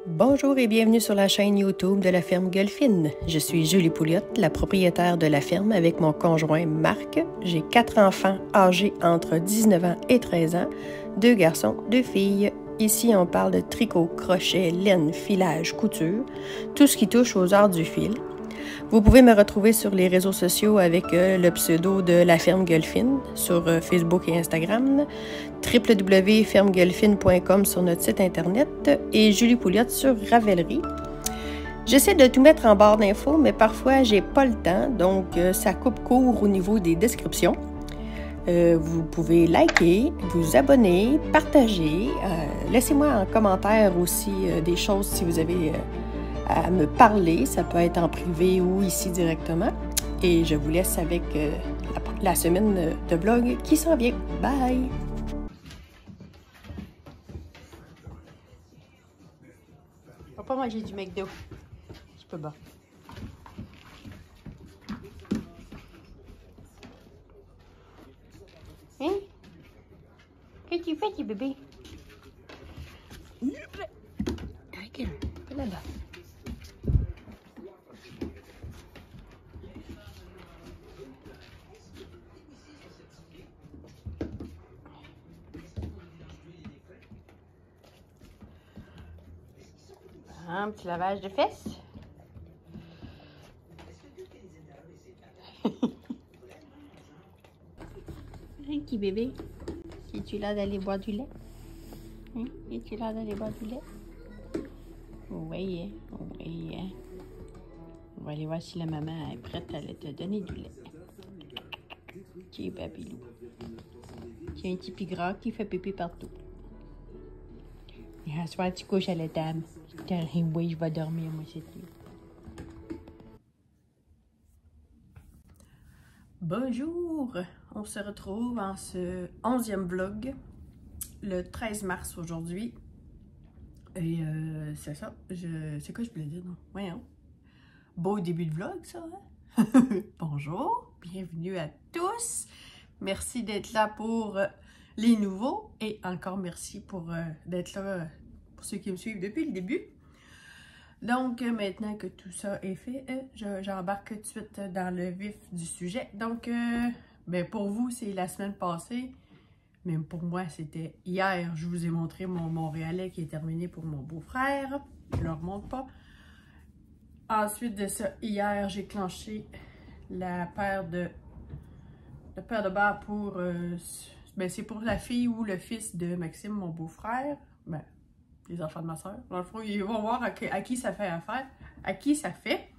Bonjour et bienvenue sur la chaîne YouTube de la ferme Gueulfine. Je suis Julie Pouliot, la propriétaire de la ferme avec mon conjoint Marc. J'ai 4 enfants âgés entre 19 ans et 13 ans, 2 garçons, 2 filles. Ici, on parle de tricot, crochet, laine, filage, couture, tout ce qui touche aux arts du fil. Vous pouvez me retrouver sur les réseaux sociaux avec le pseudo de la ferme Gueulfine sur Facebook et Instagram, www.fermegueulfine.com sur notre site internet et Julie Pouliot sur Ravelry. J'essaie de tout mettre en barre d'infos, mais parfois j'ai pas le temps, donc ça coupe court au niveau des descriptions. Vous pouvez liker, vous abonner, partager. Laissez-moi en commentaire aussi des choses si vous avez à me parler. Ça peut être en privé ou ici directement. Et je vous laisse avec la semaine de vlog qui s'en vient. Bye! On va pas manger du McDo. Je peux pas. Hein? Qu'est-ce que tu fais, petit bébé? Regarde, va là-bas. Un petit lavage de fesses. Un petit bébé. Es-tu là d'aller boire du lait? Hein? Es-tu là d'aller boire du lait? Oui, oui. On va aller voir si la maman est prête à te donner du lait. Tiens, papilou. Tiens, un petit pis gras qui fait pipi partout. Et à soir, tu couches à la table. Oui, je vais dormir, moi, cette nuit. Bonjour! On se retrouve en ce 11e vlog, le 13 mars aujourd'hui. Et c'est ça. C'est quoi je voulais dire, non? Voyons. Beau début de vlog, ça, hein? Bonjour! Bienvenue à tous! Merci d'être là pour les nouveaux et encore merci pour d'être là pour ceux qui me suivent depuis le début. Donc, maintenant que tout ça est fait, j'embarque tout de suite dans le vif du sujet. Donc, ben pour vous, c'est la semaine passée. Même pour moi, c'était hier. Je vous ai montré mon Montréalais qui est terminé pour mon beau-frère. Je ne le remonte pas. Ensuite de ça, hier, j'ai clenché la paire de barres pour... ben, c'est pour la fille ou le fils de Maxime, mon beau-frère. Ben, les enfants de ma soeur. Dans le fond, ils vont voir à qui ça fait affaire, à qui ça fait.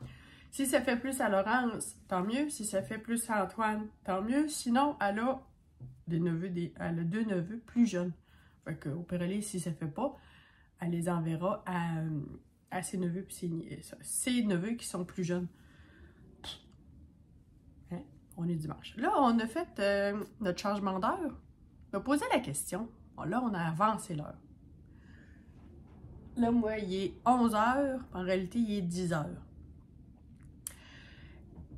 Si ça fait plus à Laurence, tant mieux. Si ça fait plus à Antoine, tant mieux. Sinon, elle a elle a 2 neveux plus jeunes. Fait que, au pire, si ça fait pas, elle les enverra à ses neveux puis ses neveux qui sont plus jeunes. Hein? On est dimanche. Là, on a fait notre changement d'heure. On a posé la question. Bon, là, on a avancé l'heure. Là, moi, il est 11 h. En réalité, il est 10 h.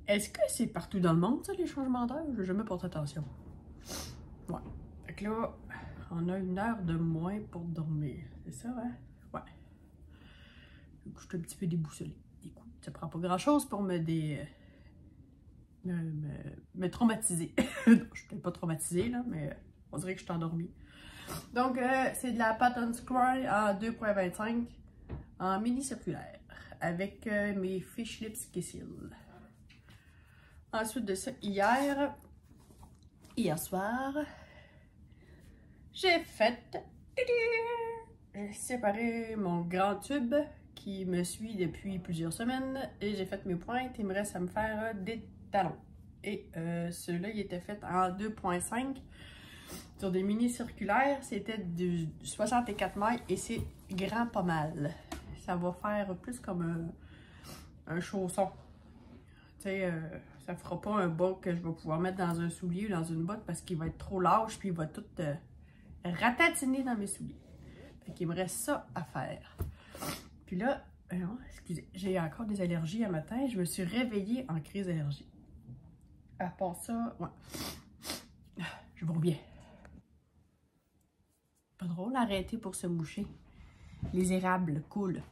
Est-ce que c'est partout dans le monde, ça, les changements d'heure? Je n'ai jamais porté attention. Ouais. Fait que là, on a 1 heure de moins pour dormir. C'est ça, hein? Ouais. Je suis un petit peu déboussolée. Écoute, ça prend pas grand-chose pour me traumatiser. Je suis peut-être pas traumatisée, là, mais on dirait que je suis endormie. Donc, c'est de la Pattern Scroll en 2.25 en mini circulaire avec mes Fish Lips Kissil. Ensuite de ça, hier soir, j'ai séparé mon grand tube qui me suit depuis plusieurs semaines et j'ai fait mes pointes. Il me reste à me faire des talons. Et celui-là, il était fait en 2.5 sur des mini circulaires. C'était du 64 mailles et c'est grand pas mal. Ça va faire plus comme un chausson. Tu sais, ça fera pas un bas que je vais pouvoir mettre dans un soulier ou dans une botte parce qu'il va être trop lâche puis il va tout ratatiner dans mes souliers. Fait qu'il me reste ça à faire. Puis là, excusez, j'ai encore des allergies un matin. Je me suis réveillée en crise d'allergie. À part ça, ouais. Je vais bien. Pas drôle, arrêter pour se moucher. Les érables, cool.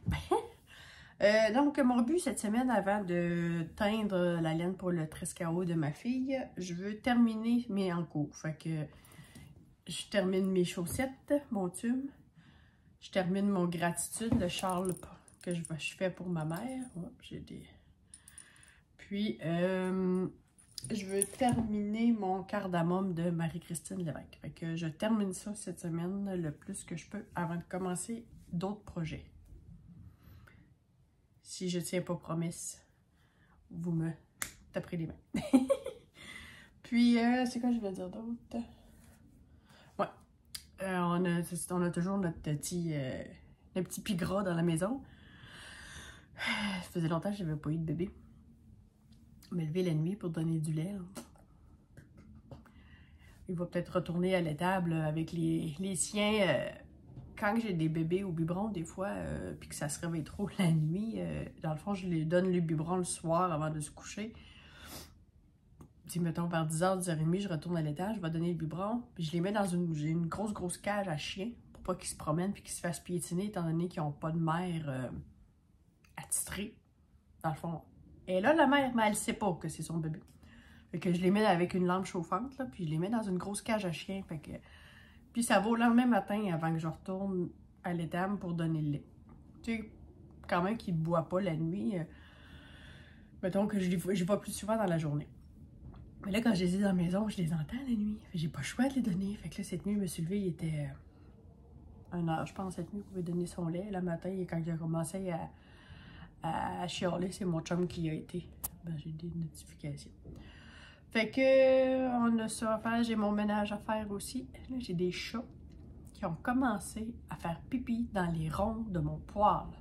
Donc, mon but cette semaine, avant de teindre la laine pour le trescao de ma fille, je veux terminer mes encours. Fait que je termine mes chaussettes, mon tube. Je termine mon gratitude, le châle que je fais pour ma mère. Oh, j'ai des... Puis, je veux terminer mon cardamome de Marie-Christine Lévesque. Fait que je termine ça cette semaine le plus que je peux avant de commencer d'autres projets. Si je tiens pas promesse, vous me taperez les mains. Puis, c'est quoi je voulais dire d'autre? Ouais. On a toujours notre petit pigras dans la maison. Ça faisait longtemps que je n'avais pas eu de bébé. Me lever la nuit pour donner du lait. Il va peut-être retourner à l'étable avec les siens. Quand j'ai des bébés au biberon, des fois, puis que ça se réveille trop la nuit, dans le fond, je les donne le biberon le soir avant de se coucher. Si, mettons, vers 10h, 10h30, je retourne à l'étage, je vais donner le biberon, puis je les mets dans j'ai une grosse cage à chien pour pas qu'ils se promènent puis qu'ils se fassent piétiner, étant donné qu'ils n'ont pas de mère attitrée, dans le fond. Et là, la mère, mais elle sait pas que c'est son bébé. Fait que je les mets avec une lampe chauffante, là, puis je les mets dans une grosse cage à chien, fait que... Puis ça va le lendemain matin avant que je retourne à l'étable pour donner le lait. Tu sais, quand même qu'ils ne boivent pas la nuit. Mettons que je les vois plus souvent dans la journée. Mais là, quand je les ai dans la maison, je les entends la nuit. J'ai pas le choix de les donner. Fait que là, cette nuit, je me suis levée, il était 1h, je pense, cette nuit, il pouvait donner son lait. Le matin, quand il a commencé à chialer, c'est mon chum qui y a été. Ben, j'ai des notifications. Fait que on a ça à faire, j'ai mon ménage à faire aussi. Là, j'ai des chats qui ont commencé à faire pipi dans les ronds de mon poêle.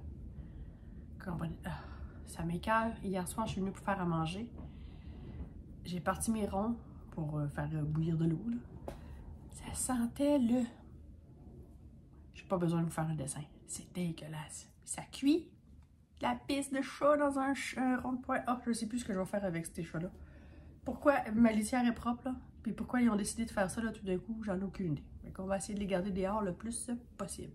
Ça m'écoeure. Hier soir, je suis venue pour faire à manger. J'ai parti mes ronds pour faire bouillir de l'eau. Ça sentait le... J'ai pas besoin de vous faire un dessin. C'est dégueulasse. Ça cuit la pisse de chat dans un rond de poêle. Oh, je sais plus ce que je vais faire avec ces chats-là. Pourquoi ma litière est propre, là? Puis pourquoi ils ont décidé de faire ça, là, tout d'un coup, j'en ai aucune idée. Fait qu'on va essayer de les garder dehors le plus possible.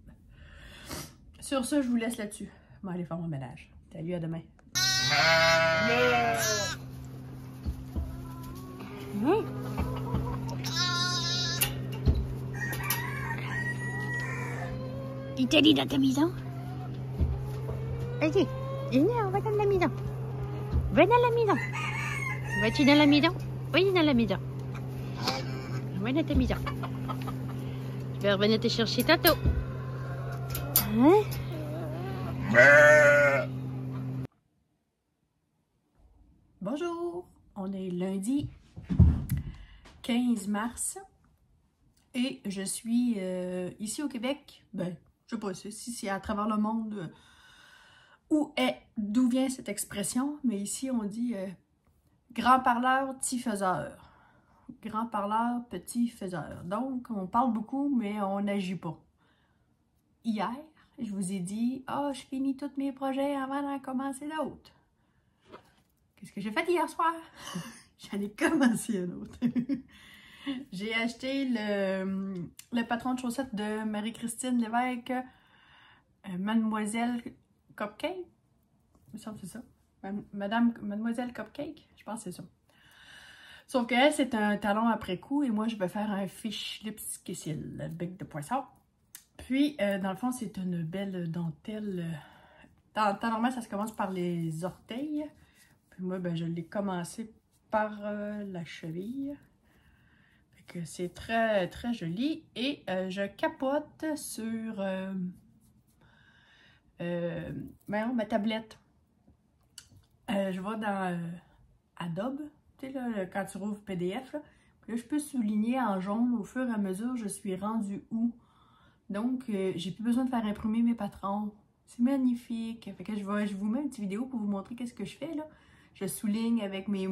Sur ce, je vous laisse là-dessus. Je vais aller faire mon ménage. Salut, à demain. Il t'a dit dans ta maison? Vas-y, viens, on va dans la maison. Va dans la maison. Vas-tu dans la maison? Oui, dans la maison. Va dans ta maison. Je vais revenir te chercher tantôt. Hein? Bonjour! On est lundi 15 mars et je suis ici au Québec. Ben, je sais pas si c'est à travers le monde d'où vient cette expression, mais ici on dit grand parleur, petit faiseur. Grand parleur, petit faiseur. Donc, on parle beaucoup, mais on n'agit pas. Hier, je vous ai dit, je finis tous mes projets avant d'en commencer d'autres. Qu'est-ce que j'ai fait hier soir? J'en ai commencé un autre. J'ai acheté le patron de chaussettes de Marie-Christine Lévesque, Mademoiselle Cupcake. Il me semble que c'est ça. Mademoiselle Cupcake, je pense que c'est ça. Sauf qu'elle, c'est un talon après coup et moi, je vais faire un fish lips kissil, le bec de poisson. Puis, dans le fond, c'est une belle dentelle. Dans le temps normal, ça se commence par les orteils. Puis moi, ben, je l'ai commencé par la cheville. Fait que c'est très, très joli. Et je capote sur ma tablette. Je vais dans Adobe. Tu sais, là, quand tu rouvres PDF, là, je peux souligner en jaune au fur et à mesure je suis rendue où. Donc, j'ai plus besoin de faire imprimer mes patrons. C'est magnifique. Fait que je vous mets une petite vidéo pour vous montrer qu'est-ce que je fais là. Je souligne avec mes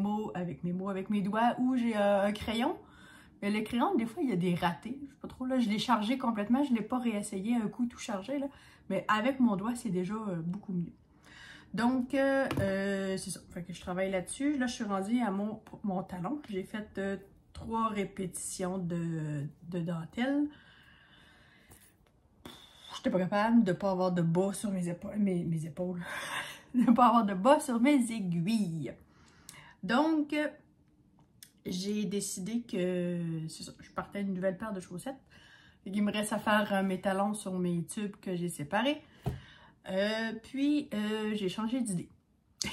doigts ou j'ai un crayon. Mais le crayon, des fois, il y a des ratés. Je sais pas trop, là, je l'ai chargé complètement. Je ne l'ai pas réessayé un coup tout chargé, là. Mais avec mon doigt, c'est déjà beaucoup mieux. Donc, c'est ça. Fait que je travaille là-dessus. Là, je suis rendue à mon talon. J'ai fait 3 répétitions de dentelle. j'étais pas capable de pas avoir de bas sur mes épaules, mes épaules. De pas avoir de bas sur mes aiguilles. Donc, j'ai décidé que, c'est ça, je partais une nouvelle paire de chaussettes. Il me reste à faire mes talons sur mes tubes que j'ai séparés. Puis, j'ai changé d'idée.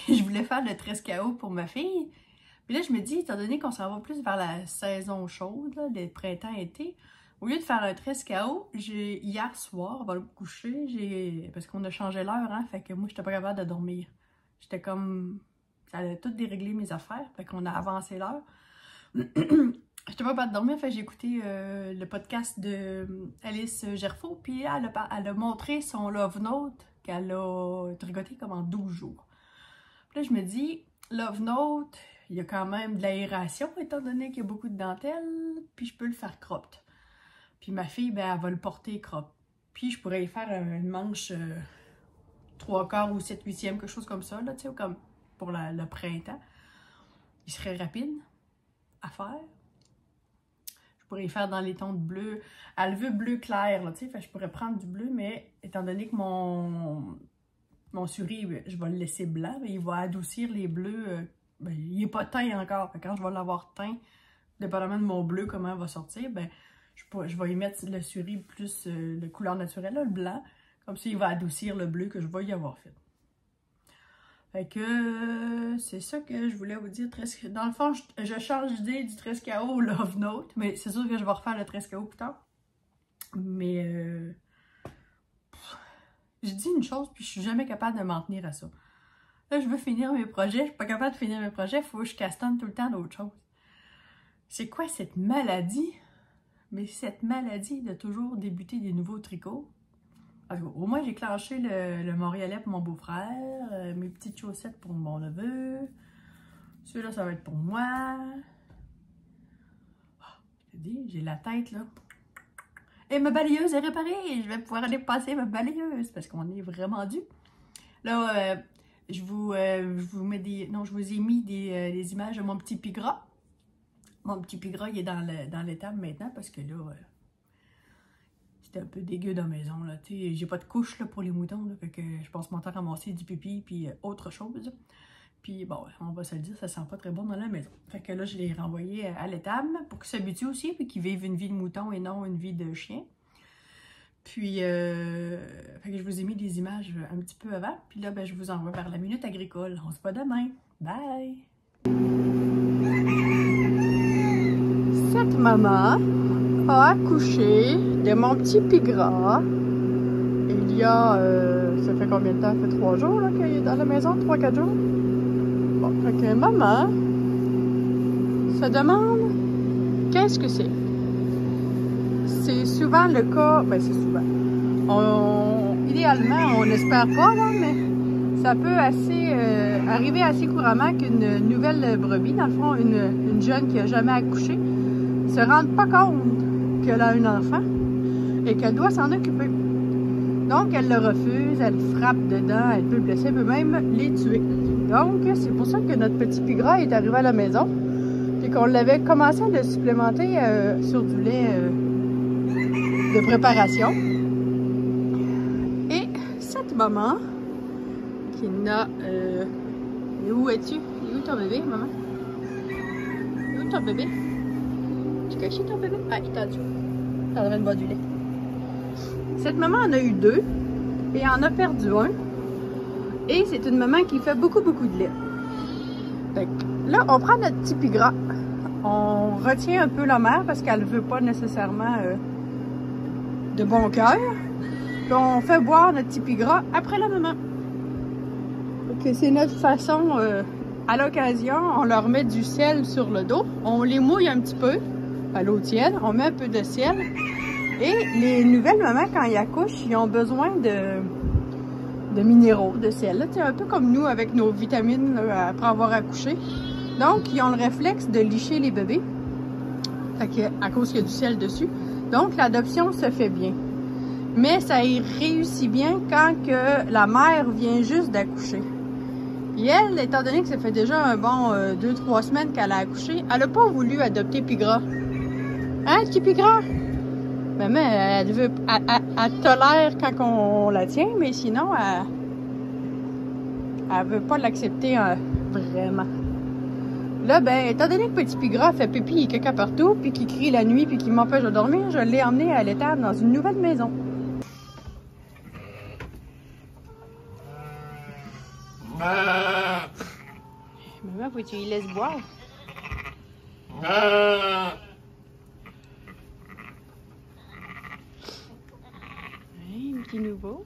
Je voulais faire le tresse KO pour ma fille. Puis là, je me dis, étant donné qu'on s'en va plus vers la saison chaude, là, le printemps-été, au lieu de faire un tresse KO, hier soir, avant de me coucher, parce qu'on a changé l'heure, hein, fait que moi, j'étais pas capable de dormir. J'étais comme... Ça allait tout déréglé mes affaires, fait qu'on a avancé l'heure. J'étais pas capable de dormir, fait que j'ai écouté le podcast de Alice Gerfaut, puis elle a montré son Love Note qu'elle a tricoté comme en 12 jours. Puis là, je me dis, Love Note, il y a quand même de l'aération, étant donné qu'il y a beaucoup de dentelle, puis je peux le faire cropped. Puis ma fille, ben, elle va le porter crop. Puis je pourrais y faire une manche 3/4 ou 7/8e, quelque chose comme ça, là, tu sais, comme pour le printemps. Il serait rapide à faire. Je pourrais y faire dans les tons de bleu. Elle veut bleu clair, là, tu sais, fait que je pourrais prendre du bleu, mais étant donné que mon suri, je vais le laisser blanc, mais il va adoucir les bleus. Ben, il n'est pas teint encore. Fait que quand je vais l'avoir teint, dépendamment de mon bleu, comment il va sortir, ben, je vais y mettre le suri plus de couleur naturelle, là, le blanc. Comme ça, il va adoucir le bleu que je vais y avoir fait. Fait que c'est ça que je voulais vous dire. Dans le fond, je change d'idée du tresse KO au Love Note. Mais c'est sûr que je vais refaire le tresse KO plus tard. Mais je dis une chose, puis je suis jamais capable de m'en tenir à ça. Là, je veux finir mes projets. Je suis pas capable de finir mes projets. Il faut que je castonne tout le temps d'autres choses. C'est quoi cette maladie? Mais cette maladie de toujours débuter des nouveaux tricots. Au moins, j'ai clenché le Montréalais pour mon beau-frère, mes petites chaussettes pour mon neveu. Celui-là, ça va être pour moi. Oh, je te dis, j'ai la tête, là. Et ma balayeuse est réparée! Je vais pouvoir aller passer ma balayeuse parce qu'on est vraiment dû. Là, je vous mets des... Non, je vous ai mis des images de mon petit pigras. Mon petit pigras, il est dans l'étable maintenant parce que là, c'était un peu dégueu dans la maison. Là. J'ai pas de couche là, pour les moutons, là, fait que je passe mon temps à ramasser du pipi puis autre chose. Puis bon, on va se le dire, ça sent pas très bon dans la maison. Fait que là, je l'ai renvoyé à l'étable pour qu'ils s'habituent aussi puis qu'ils vivent une vie de mouton et non une vie de chien. Puis, fait que je vous ai mis des images un petit peu avant. Puis là, ben, je vous envoie vers la Minute Agricole. On se voit demain. Bye! Cette maman a accouché de mon petit pigras. Il y a, ça fait combien de temps? Ça fait 3 jours qu'il est dans la maison? 3-4 jours? Bon, fait que maman se demande qu'est-ce que c'est. C'est souvent le cas, ben c'est souvent. Idéalement, on n'espère pas, là, mais ça peut arriver assez couramment qu'une nouvelle brebis, dans le fond, une jeune qui n'a jamais accouché, se rende pas compte qu'elle a un enfant et qu'elle doit s'en occuper. Donc, elle le refuse, elle frappe dedans, elle peut le blesser, elle peut même les tuer. Donc, c'est pour ça que notre petit pigras est arrivé à la maison et qu'on l'avait commencé à le supplémenter sur du lait de préparation. Et cette maman qui n'a... où es-tu? Où ton bébé, maman? Où ton bébé? Tu caches ton bébé? Ah, il t'a dû. T'es en train de boire du lait. Cette maman en a eu 2 et en a perdu 1. Et c'est une maman qui fait beaucoup de lait. Donc, là, on prend notre petit pigras. On retient un peu la mère parce qu'elle ne veut pas nécessairement de bon cœur. Puis on fait boire notre petit pigras après la maman. Donc, c'est notre façon, à l'occasion, on leur met du sel sur le dos. On les mouille un petit peu à l'eau tiède. On met un peu de sel. Et les nouvelles mamans, quand ils accouchent, ils ont besoin de minéraux, de sel. C'est un peu comme nous avec nos vitamines là, après avoir accouché. Donc, ils ont le réflexe de licher les bébés. Fait que, à cause qu'il y a du sel dessus. Donc, l'adoption se fait bien. Mais ça y réussit bien quand que la mère vient juste d'accoucher. Et elle, étant donné que ça fait déjà un bon 2-3 semaines qu'elle a accouché, elle n'a pas voulu adopter Pigras. Hein, petit Pigras? Maman, elle tolère quand on la tient, mais sinon, elle veut pas l'accepter vraiment. Là, ben, étant donné que Petit Pigras fait pipi et caca partout, puis qu'il crie la nuit, puis qu'il m'empêche de dormir, je l'ai emmené à l'étable dans une nouvelle maison. Maman, faut que tu y laisses boire. Oui, un petit nouveau.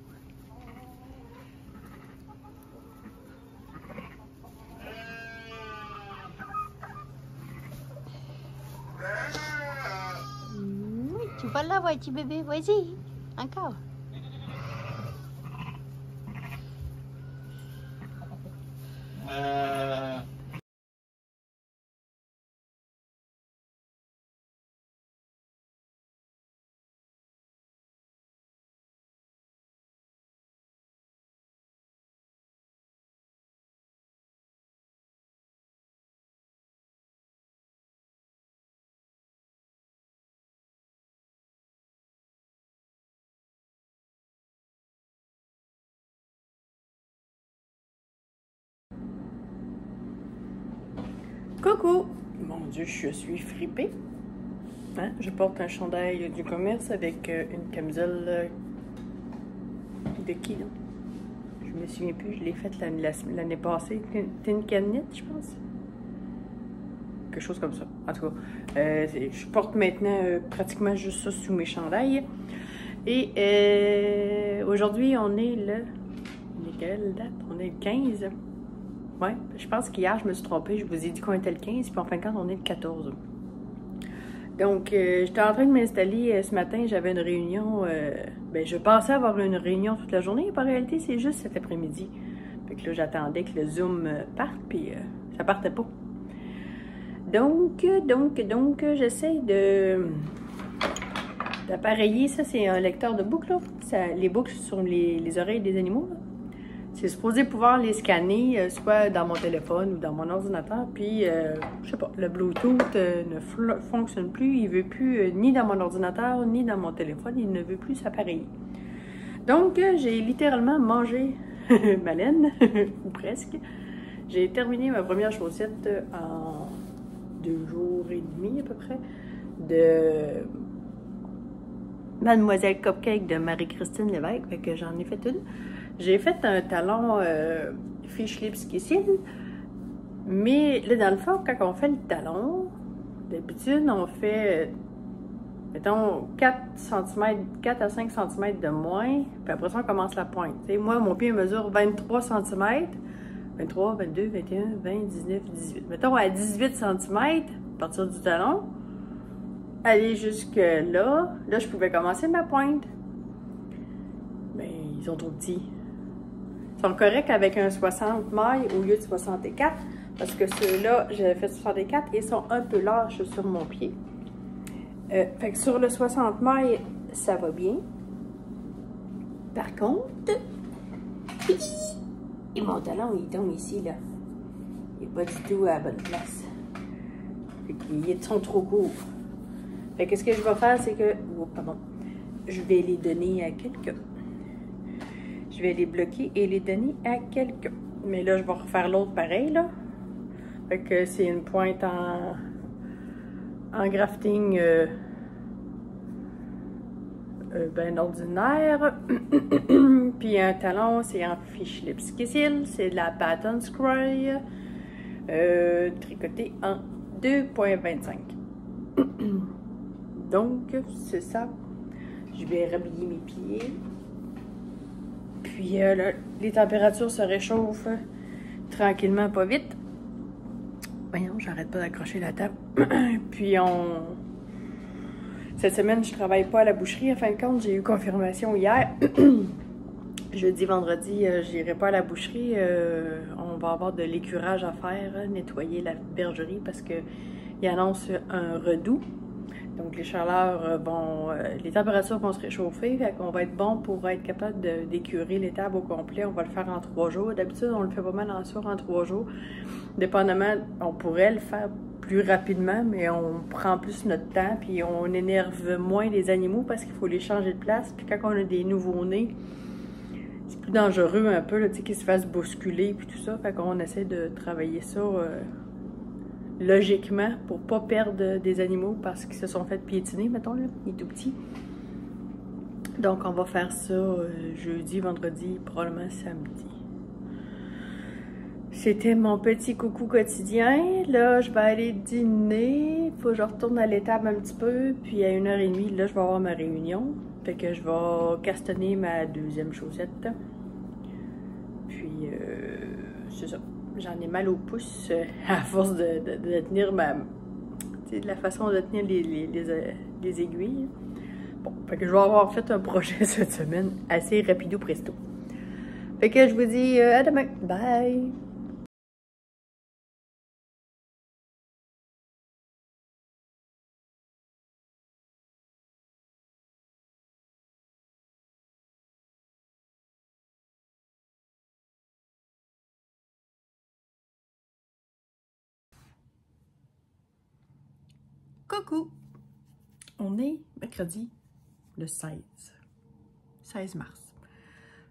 Oui, tu vas là, ouais, petit bébé, vas-y, encore. Coucou! Mon Dieu, je suis fripée. Hein? Je porte un chandail du commerce avec une camisole de qui, là? Je me souviens plus, je l'ai faite l'année passée. C'était une canette, je pense. Quelque chose comme ça. En tout cas, je porte maintenant pratiquement juste ça sous mes chandails. Et aujourd'hui, on est le... Quelle date? On est le 15. Ouais, je pense qu'hier, je me suis trompée. Je vous ai dit qu'on était le 15, puis en fin de compte, on est le 14. Donc, j'étais en train de m'installer ce matin. J'avais une réunion. Ben, je pensais avoir une réunion toute la journée. En réalité, c'est juste cet après-midi. Fait que là, j'attendais que le Zoom parte, puis ça partait pas. Donc, j'essaie d'appareiller. Ça, c'est un lecteur de boucles, là. Les boucles sur les oreilles des animaux, là. C'est supposé pouvoir les scanner, soit dans mon téléphone ou dans mon ordinateur. Puis, je sais pas, le Bluetooth ne fonctionne plus. Il veut plus, ni dans mon ordinateur, ni dans mon téléphone. Il ne veut plus s'appareiller. Donc, j'ai littéralement mangé ma laine, ou presque. J'ai terminé ma première chaussette en 2 jours et demi, à peu près, de Mademoiselle Cupcake de Marie-Christine Lévesque. Fait que j'en ai fait une. J'ai fait un talon Fish Lips Kissil, mais là, dans le fond, quand on fait le talon, d'habitude, on fait, mettons, 4 à 5 cm de moins, puis après ça, on commence la pointe. T'sais, moi, mon pied mesure 23 cm, 23, 22, 21, 20, 19, 18. Mettons, à 18 cm, à partir du talon, aller jusque là, je pouvais commencer ma pointe. Ben, ils sont trop petits. Ils sont corrects avec un 60 mailles au lieu de 64, parce que ceux-là, j'avais fait 64 et sont un peu lâches sur mon pied. Fait que sur le 60 mailles, ça va bien. Par contre, et mon talon, il tombe ici, là. Il n'est pas du tout à la bonne place. Fait qu'ils sont trop courts. Fait que ce que je vais faire, c'est que... Oh, pardon. Je vais les donner à quelqu'un. Je vais les bloquer et les donner à quelqu'un. Mais là, je vais refaire l'autre pareil, là. Fait que c'est une pointe en grafting ben ordinaire. Puis un talon, c'est en Fish Lips Kissil. C'est de la Pattern Scry. Tricoté en 2,25. Donc, c'est ça. Je vais rhabiller mes pieds. Puis là, les températures se réchauffent tranquillement, pas vite. Voyons, j'arrête pas d'accrocher la table. Puis cette semaine, je travaille pas à la boucherie. En fin de compte, j'ai eu confirmation hier. Jeudi, vendredi, j'irai pas à la boucherie. On va avoir de l'écurage à faire, nettoyer la bergerie parce qu'il annonce un redout. Donc, les chaleurs les températures vont se réchauffer, fait qu'on va être bon pour être capable d'écurer l'étable au complet. On va le faire en 3 jours. D'habitude, on le fait pas mal en 3 jours. Dépendamment, on pourrait le faire plus rapidement, mais on prend plus notre temps, puis on énerve moins les animaux parce qu'il faut les changer de place. Puis quand on a des nouveaux-nés, c'est plus dangereux un peu, tu sais, qu'ils se fassent bousculer, puis tout ça. Fait qu'on essaie de travailler ça logiquement pour pas perdre des animaux parce qu'ils se sont fait piétiner, mettons, là, il est tout petit. Donc on va faire ça jeudi, vendredi, probablement samedi. C'était mon petit coucou quotidien. Là, je vais aller dîner. Faut que je retourne à l'étable un petit peu. Puis à 1h30, là, je vais avoir ma réunion. Fait que je vais castonner ma deuxième chaussette. Puis, c'est ça. J'en ai mal au pouce à force de tenir ma... Tu sais, de la façon de tenir les aiguilles. Bon, fait que je vais avoir fait un projet cette semaine assez rapido presto. Fait que je vous dis à demain. Bye! Coucou! On est mercredi le 16 mars.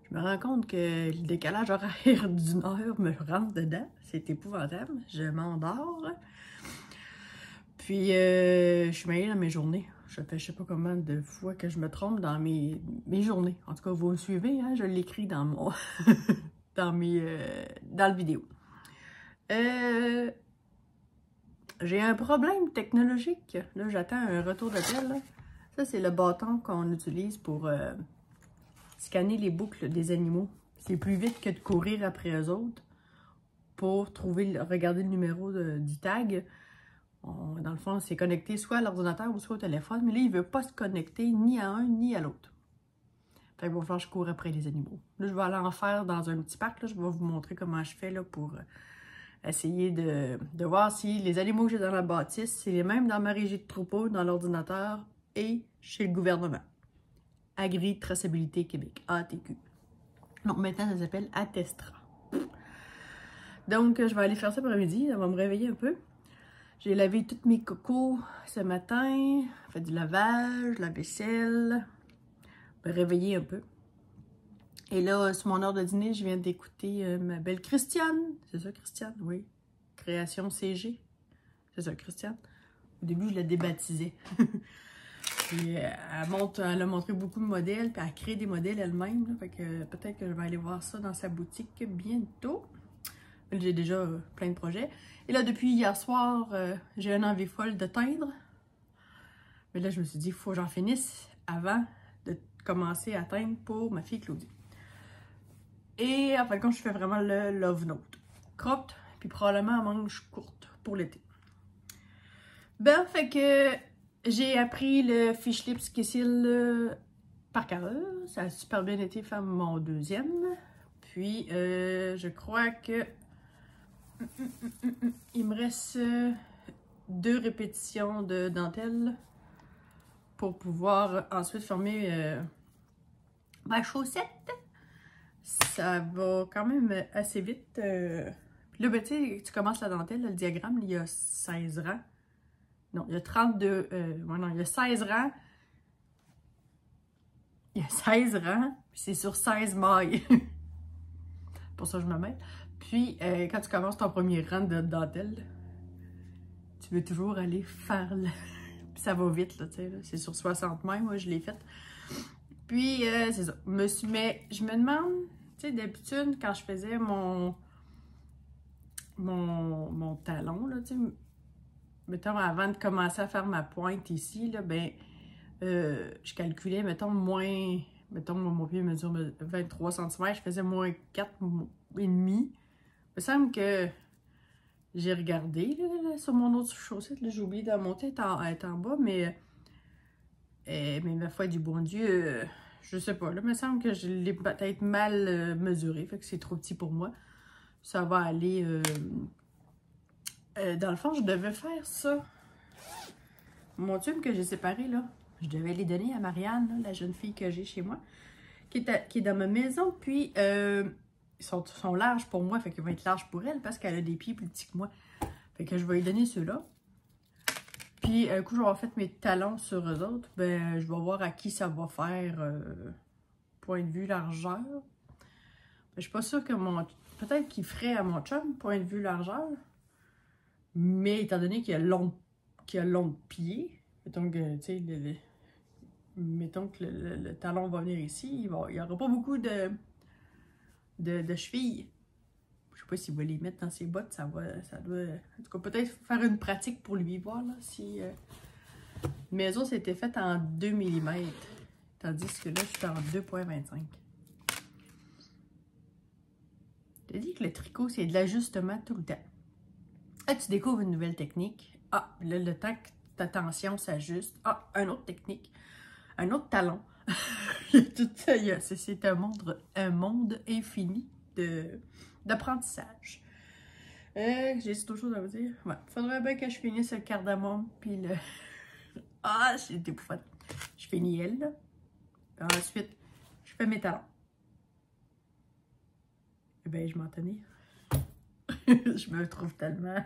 Je me rends compte que le décalage horaire d'une heure me rentre dedans. C'est épouvantable. Je m'endors. Puis, je suis mêlée dans mes journées. Je fais je sais pas combien de fois que je me trompe dans mes journées. En tout cas, vous me suivez, hein? Je l'écris dans mon... dans le vidéo. J'ai un problème technologique. Là, j'attends un retour d'appel. Ça, c'est le bâton qu'on utilise pour scanner les boucles des animaux. C'est plus vite que de courir après eux autres pour regarder le numéro du tag. Dans le fond, c'est connecté soit à l'ordinateur ou soit au téléphone. Mais là, il ne veut pas se connecter ni à un ni à l'autre. Fait qu'il va falloir que je cours après les animaux. Là, je vais aller en faire dans un petit parc. Là, je vais vous montrer comment je fais là, pour... essayer de voir si les animaux que j'ai dans la bâtisse, c'est les mêmes dans ma régie de troupeau, dans l'ordinateur et chez le gouvernement. Agri Traçabilité Québec, ATQ. Donc maintenant, ça s'appelle Attestra. Donc, je vais aller faire ça pour midi. Ça va me réveiller un peu. J'ai lavé tous mes cocos ce matin. Fait du lavage, la vaisselle. Me réveiller un peu. Et là, sur mon heure de dîner, je viens d'écouter ma belle Christiane. C'est ça, Christiane? Oui. Création CG. C'est ça, Christiane. Au début, je la débaptisais. Puis, elle a montré beaucoup de modèles, puis elle crée des modèles elle-même. Fait que peut-être que je vais aller voir ça dans sa boutique bientôt. J'ai déjà plein de projets. Et là, depuis hier soir, j'ai une envie folle de teindre. Mais là, je me suis dit, il faut que j'en finisse avant de commencer à teindre pour ma fille Claudie. Et en fin de compte, je fais vraiment le Love Note. Cropped, puis probablement à manche courte pour l'été. Ben, fait que j'ai appris le Fish Lips Kissil par cœur. Ça a super bien été faire mon deuxième. Puis, je crois que il me reste 2 répétitions de dentelle pour pouvoir ensuite former ma chaussette. Ça va quand même assez vite. Puis là, ben, tu sais, tu commences la dentelle, le diagramme, il y a 16 rangs. Non, il y a 32... non, il y a 16 rangs. Il y a 16 rangs, puis c'est sur 16 mailles. Pour ça, je me mets. Puis, quand tu commences ton premier rang de dentelle, tu veux toujours aller faire le... Puis ça va vite, là, tu sais. C'est sur 60 mailles, moi, je l'ai faite. Puis, c'est ça. Mais je me demande... Tu sais, d'habitude, quand je faisais mon talon, là, tu sais, mettons, avant de commencer à faire ma pointe ici, là, ben, je calculais, mettons, mettons, mon pied mesure 23 cm, je faisais moins 4,5. Il me semble que j'ai regardé, là, sur mon autre chaussette, j'ai oublié de monter, elle est en bas, mais ma foi du bon Dieu... je sais pas, là, il me semble que je l'ai peut-être mal mesuré, fait que c'est trop petit pour moi. Ça va aller... dans le fond, je devais faire ça. Mon tube que j'ai séparé, là, je devais les donner à Marianne, là, la jeune fille que j'ai chez moi, qui est dans ma maison. Puis, ils sont larges pour moi, fait qu'ils vont être larges pour elle parce qu'elle a des pieds plus petits que moi. Fait que je vais lui donner ceux-là. Puis, un coup, je vais avoir fait mes talons sur eux autres, ben, je vais voir à qui ça va faire point de vue largeur. Ben, je suis pas sûre que mon... Peut-être qu'il ferait à mon chum, point de vue largeur. Mais étant donné qu'il a long de pied, mettons que, tu sais, mettons que le talon va venir ici, il n'y aura pas beaucoup de chevilles. Je sais pas s'il va les mettre dans ses bottes, ça doit... En tout cas, peut-être faire une pratique pour lui, voir, là, si... Mes os, c'était fait en 2 mm, tandis que là, je suis en 2,25. Je te dis que le tricot, c'est de l'ajustement tout le temps. Là, tu découvres une nouvelle technique. Ah, là, le temps que ta tension s'ajuste. Ah, une autre technique. Un autre talon. C'est un monde infini d'apprentissage. J'ai d'autres choses à vous dire. Ouais. Faudrait bien que je finisse le cardamome puis le... Ah, c'est épouvantable. Je finis elle, là. Ensuite, je fais mes talons. Eh bien, je m'en tenais. Je me trouve tellement...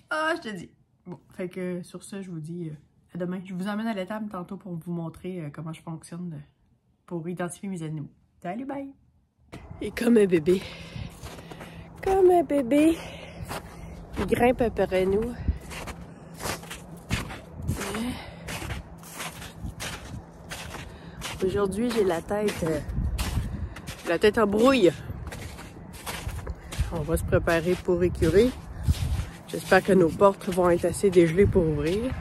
Ah, je te dis. Bon, fait que sur ce, je vous dis à demain. Je vous emmène à l'étable tantôt pour vous montrer comment je fonctionne pour identifier mes animaux. Salut, bye! Et comme un bébé. Comme un bébé. Il grimpe après nous. Aujourd'hui, j'ai la tête en brouille. On va se préparer pour écurer. J'espère que nos portes vont être assez dégelées pour ouvrir.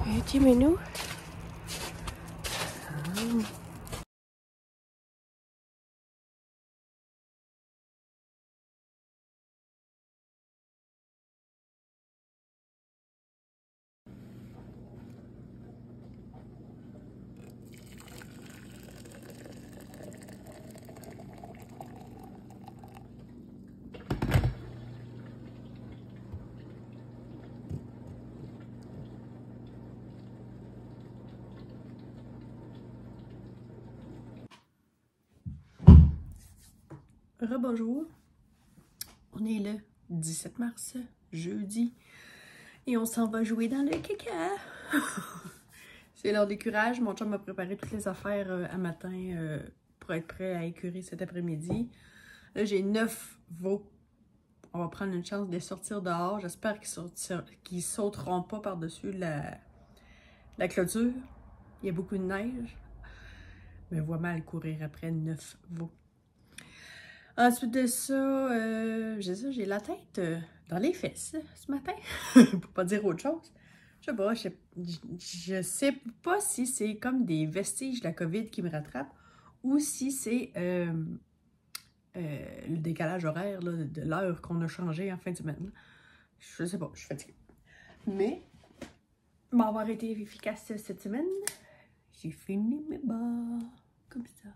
Et Timeno. Rebonjour, on est le 17 mars, jeudi, et on s'en va jouer dans le caca. C'est l'heure d'écurage, mon chum m'a préparé toutes les affaires à matin pour être prêt à écurer cet après-midi. Là, j'ai 9 veaux. On va prendre une chance de les sortir dehors. J'espère qu'ils sauteront pas par-dessus la clôture. Il y a beaucoup de neige. Me vois mal courir après 9 veaux. Ensuite de ça, j'ai la tête dans les fesses ce matin, pour pas dire autre chose. Je sais pas, je sais pas si c'est comme des vestiges de la COVID qui me rattrapent ou si c'est le décalage horaire là, de l'heure qu'on a changé en fin de semaine. Je sais pas, je suis fatiguée. Mais, m'avoir été efficace cette semaine, j'ai fini mes bas comme ça.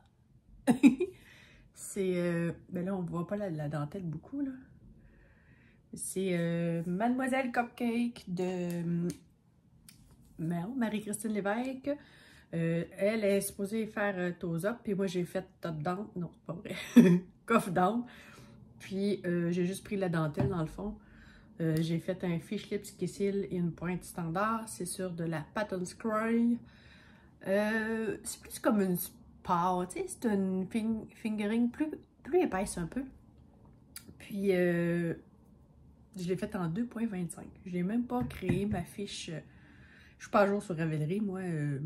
C'est, ben là on voit pas la dentelle beaucoup là. C'est Mademoiselle Cupcake de Marie-Christine Lévesque. Elle est supposée faire toes up, puis moi j'ai fait top down. Non, c'est pas vrai. Coff down. Puis j'ai juste pris la dentelle dans le fond. J'ai fait un fish lips kissil et une pointe standard. C'est sur de la Pattern Scroll. C'est plus comme une spar, tu sais, c'est une fingering plus épaisse un peu. Puis je l'ai faite en 2,25. Je n'ai même pas créé ma fiche. Je suis pas à jour sur Ravelry, moi. Il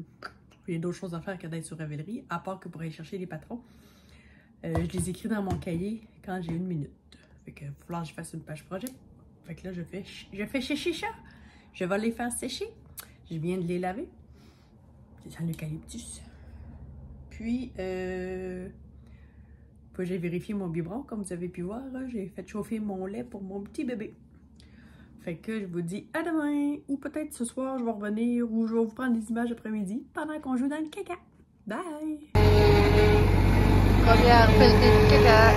y a d'autres choses à faire que d'être sur Ravelry, à part que pour aller chercher les patrons. Je les écris dans mon cahier quand j'ai 1 minute. Fait que il va falloir que je fasse une page projet. Fait que là, je fais sécher ça. Je vais les faire sécher. Je viens de les laver. C'est un eucalyptus. Puis, j'ai vérifié mon biberon, comme vous avez pu voir. J'ai fait chauffer mon lait pour mon petit bébé. Fait que je vous dis à demain. Ou peut-être ce soir, je vais revenir ou je vais vous prendre des images après-midi pendant qu'on joue dans le caca. Bye! Première pelletée de caca.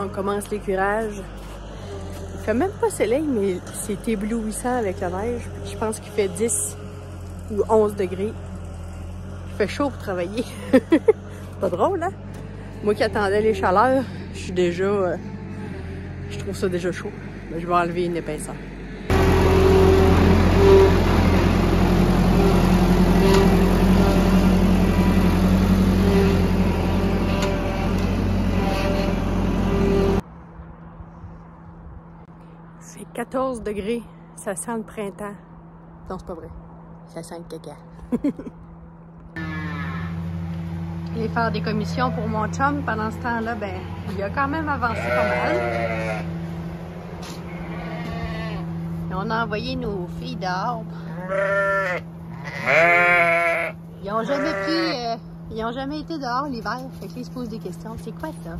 On commence l'écurage. Il fait même pas soleil, mais c'est éblouissant avec la neige. Je pense qu'il fait 10 ou 11 degrés. Il fait chaud pour travailler. Pas drôle, hein? Moi qui attendais les chaleurs, je suis déjà... je trouve ça déjà chaud. Mais je vais enlever une épaisseur. C'est 14 degrés. Ça sent le printemps. Non, c'est pas vrai. Ça sent le caca. Aller faire des commissions pour mon chum. Pendant ce temps-là, ben, il a quand même avancé pas mal. Et on a envoyé nos filles dehors. Ils ont jamais pris... ils ont jamais été dehors l'hiver. Fait que là, ils se posent des questions. C'est quoi ça?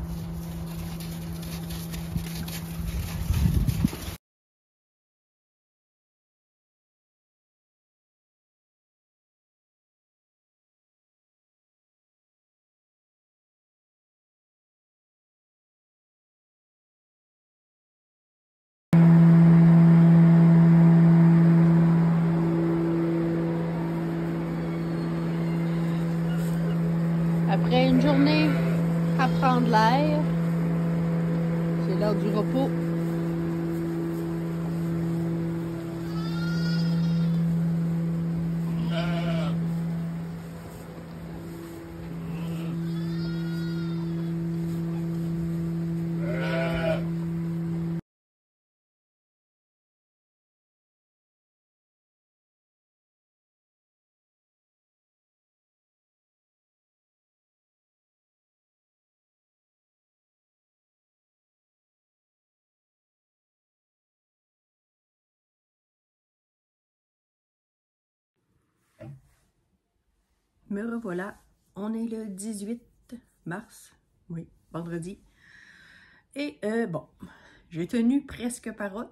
Après une journée à prendre l'air, c'est l'heure du repos. Me revoilà, on est le 18 mars, oui, vendredi. Et bon, j'ai tenu presque parole.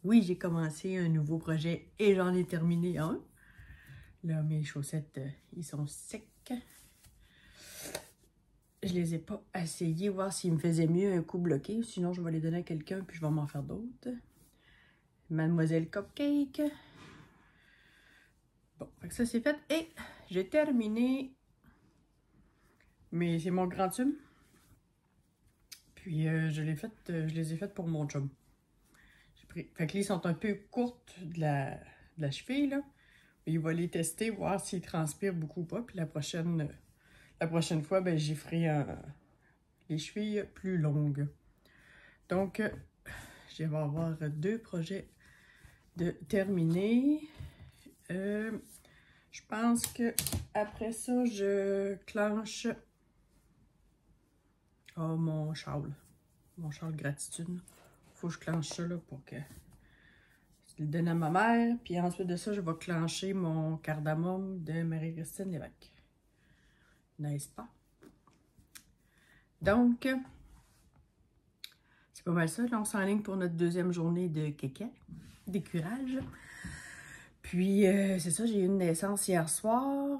Oui, j'ai commencé un nouveau projet et j'en ai terminé un. Là, mes chaussettes, ils sont secs. Je les ai pas essayés, voir s'ils me faisaient mieux un coup bloqué. Sinon, je vais les donner à quelqu'un puis je vais m'en faire d'autres. Mademoiselle Cupcake. Bon, fait que ça c'est fait. Et j'ai terminé. Mais c'est mon grand tube. Puis je les ai faites pour mon chum. Fait que là, ils sont un peu courtes de la cheville, là. Il va les tester, voir s'ils transpirent beaucoup ou pas. Puis la prochaine fois, ben, j'y ferai les chevilles plus longues. Donc, je vais avoir 2 projets de terminés. Je pense que après ça, je clenche mon châle gratitude. Faut que je clenche ça là, pour que je le donne à ma mère. Puis ensuite de ça, je vais clencher mon cardamome de Marie-Christine Lévesque. N'est-ce pas? Donc, c'est pas mal ça. Là, on s'enligne pour notre 2e journée de kéké, d'écurage. Puis, c'est ça, j'ai eu une naissance hier soir.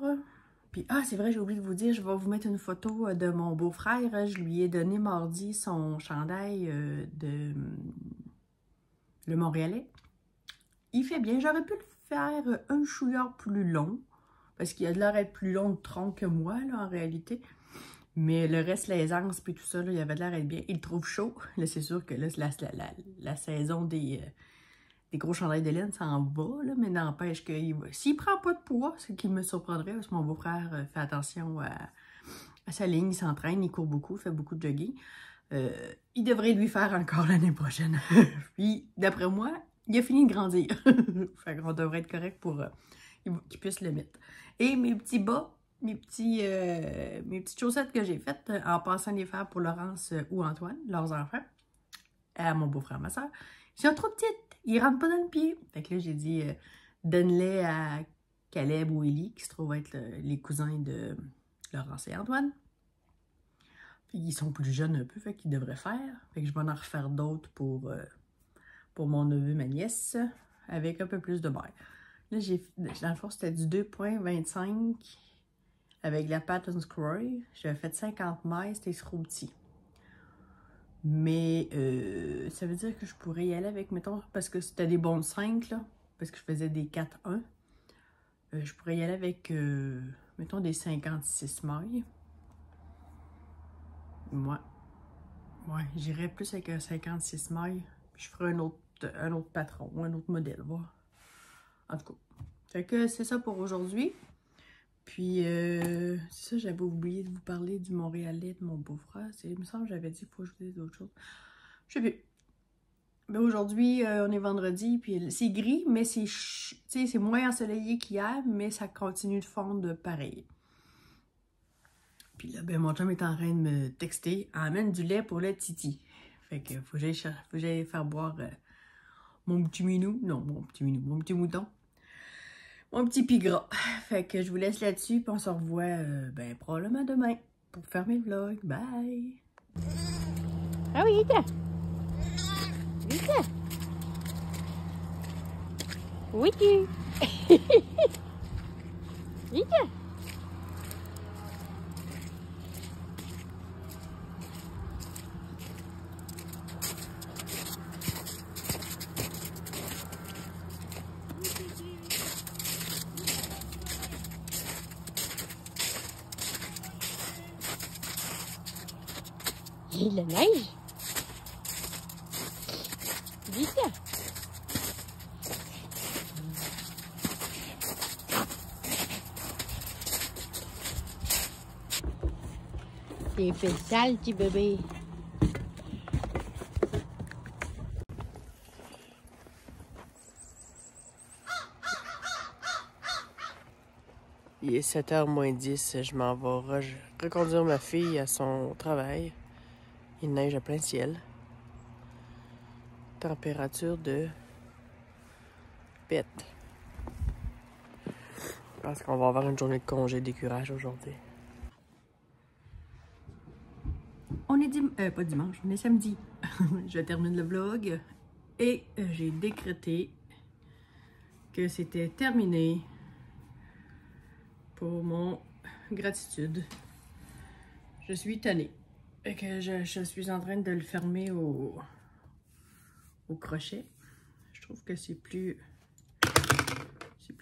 Puis, c'est vrai, j'ai oublié de vous dire, je vais vous mettre une photo de mon beau-frère. Je lui ai donné mardi son chandail de le Montréalais. Il fait bien. J'aurais pu le faire un chouillard plus long, parce qu'il a de l'air d'être plus long de tronc que moi, là, en réalité. Mais le reste, l'aisance, puis tout ça, là, il avait de l'air d'être bien. Il le trouve chaud. Là, c'est sûr que là, la saison des gros chandails de laine, ça en va, là, mais n'empêche que s'il prend pas de poids, ce qui me surprendrait, parce que mon beau-frère fait attention à sa ligne, il s'entraîne, il court beaucoup, il fait beaucoup de jogging. Il devrait lui faire encore l'année prochaine. Puis, d'après moi, il a fini de grandir. Fait qu'on devrait être correct pour qu'il puisse le mettre. Et mes petits bas, mes petites chaussettes que j'ai faites en passant les faire pour Laurence ou Antoine, leurs enfants, à mon beau-frère, ma soeur, ils sont trop petites. Ils rentrent pas dans le pied. Fait que là, j'ai dit, donne-les à Caleb ou Élie, qui se trouvent être les cousins de Laurence et Antoine. Puis ils sont plus jeunes un peu, fait qu'ils devraient faire. Fait que je vais en refaire d'autres pour mon neveu, ma nièce, avec un peu plus de bail. Là, dans le fond, c'était du 2,25 avec la Pattern Scroll. J'avais fait 50 mailles, c'était trop petit. Mais ça veut dire que je pourrais y aller avec, mettons, parce que c'était des bons 5, là, parce que je faisais des 4-1. Je pourrais y aller avec mettons des 56 mailles. Moi, ouais, j'irais plus avec un 56 mailles. Puis je ferai un autre patron, ou un autre modèle, voir. En tout cas. Fait que c'est ça pour aujourd'hui. Puis, c'est ça, j'avais oublié de vous parler du Montréalais de mon beau-frère. Il me semble que j'avais dit qu'il faut que je vous dise d'autres choses. Je sais plus. Mais aujourd'hui, on est vendredi, puis c'est gris, mais c'est moins ensoleillé qu'hier, mais ça continue de fondre pareil. Puis là, ben, mon chum est en train de me texter. Amène du lait pour le titi. Fait que faut que j'aille faire boire mon petit minou. Non, mon petit mouton. Mon petit pigras. Fait que je vous laisse là-dessus, puis on se revoit ben, probablement demain pour fermer le vlog. Bye! Ah oui, viens. Viens. Oui, tu. Viens. J'ai de la neige. Vite. T'es fait sale, petit bébé. Il est 7h moins 10, je m'en vais reconduire ma fille à son travail. Il neige à plein ciel. Température de pète. Je pense qu'on va avoir une journée de congé d'écurage aujourd'hui. On est pas dimanche, on est samedi. Je termine le vlog et j'ai décrété que c'était terminé pour mon gratitude. Je suis tannée. Et que je suis en train de le fermer au crochet. Je trouve que c'est plus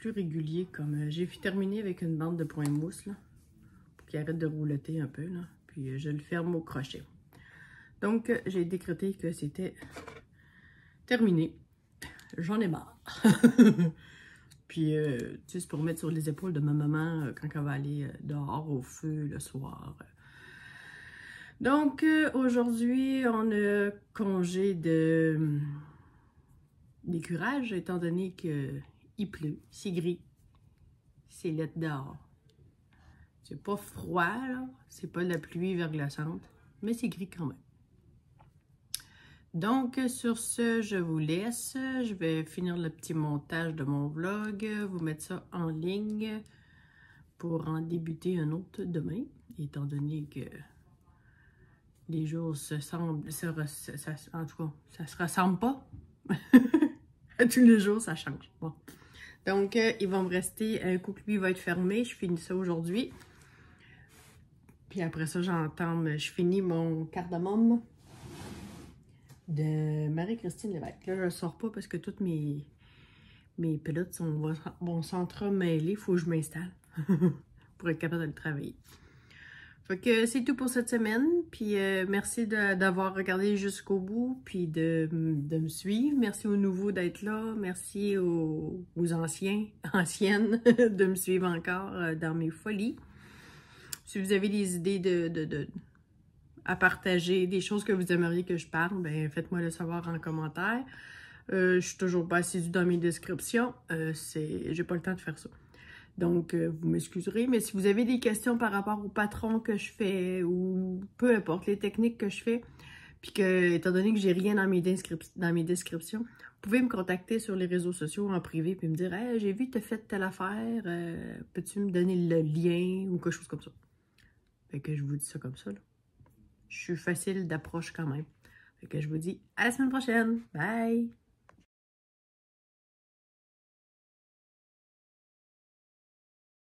régulier. Comme j'ai terminé avec une bande de point mousse là, pour qu'il arrête de roulotter un peu là. Puis je le ferme au crochet. Donc j'ai décrété que c'était terminé. J'en ai marre. Puis tu sais, c'est pour mettre sur les épaules de ma maman quand elle va aller dehors au feu le soir. Donc, aujourd'hui, on a congé d'écurage, étant donné qu'il pleut, c'est gris, c'est laid dehors. C'est pas froid, là, c'est pas de la pluie verglaçante, mais c'est gris quand même. Donc, sur ce, je vous laisse. Je vais finir le petit montage de mon vlog, vous mettre ça en ligne pour en débuter un autre demain, étant donné que les jours en tout cas, ça se ressemble pas. À tous les jours, ça change. Bon. Donc, il va me rester un coup que lui va être fermé. Je finis ça aujourd'hui. Puis après ça, je finis mon cardamome de Marie-Christine Lévesque. Là, je ne sors pas parce que toutes mes pelotes vont s'entremêler. Il faut que je m'installe pour être capable de le travailler. Fait que c'est tout pour cette semaine, puis merci d'avoir regardé jusqu'au bout, puis de me suivre. Merci aux nouveaux d'être là, merci aux anciennes de me suivre encore dans mes folies. Si vous avez des idées à partager, des choses que vous aimeriez que je parle, ben faites-moi le savoir en commentaire. Je suis toujours pas assidue dans mes descriptions, j'ai pas le temps de faire ça. Donc, vous m'excuserez, mais si vous avez des questions par rapport au patron que je fais ou peu importe les techniques que je fais, puis que, étant donné que j'ai rien dans mes descriptions, vous pouvez me contacter sur les réseaux sociaux en privé puis me dire hey, « j'ai vu que tu as fait telle affaire, peux-tu me donner le lien? » ou quelque chose comme ça. Fait que je vous dis ça comme ça, là. Je suis facile d'approche quand même. Fait que je vous dis à la semaine prochaine. Bye!